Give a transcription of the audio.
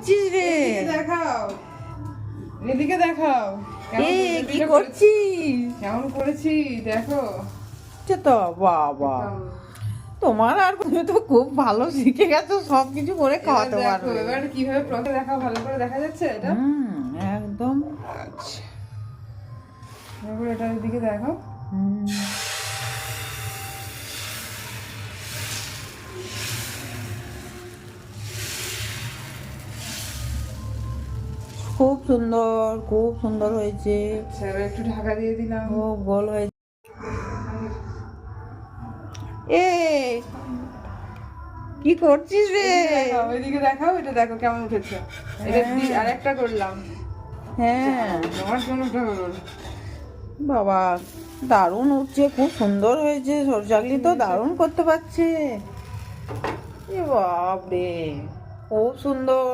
করছিস রে? দেখাও, এদিকে দেখাও। কি করছিস? কেমন করেছি দেখো তো বাবা, তোমার আর তুমি তো খুব ভালো শিখে গেছো, সবকিছু করে খাওয়াতে দেখো পারবে। এবার কিভাবে প্রথমে দেখাও, ভালো করে দেখা যাচ্ছে এটা? একদম। আচ্ছা, এবার এটার দিকে দেখো। হুম। খুব সুন্দর, খুব সুন্দর হয়েছে। আচ্ছা, এবার একটু ঢাকা দিয়ে দিলাম। খুব গোল হয়েছে। এ কি করছিস রে? ওইদিকে দেখাও, এটা দেখো কেমন উঠেছে। এটা আরেকটা করলাম। হ্যাঁ তোমার জন্য ওটা হলো। বাবা, দারুণ উঠছে, খুব সুন্দর হয়েছে। সরষাগুলি তো দারুণ করতে পারছে। এ বাপরে, খুব সুন্দর।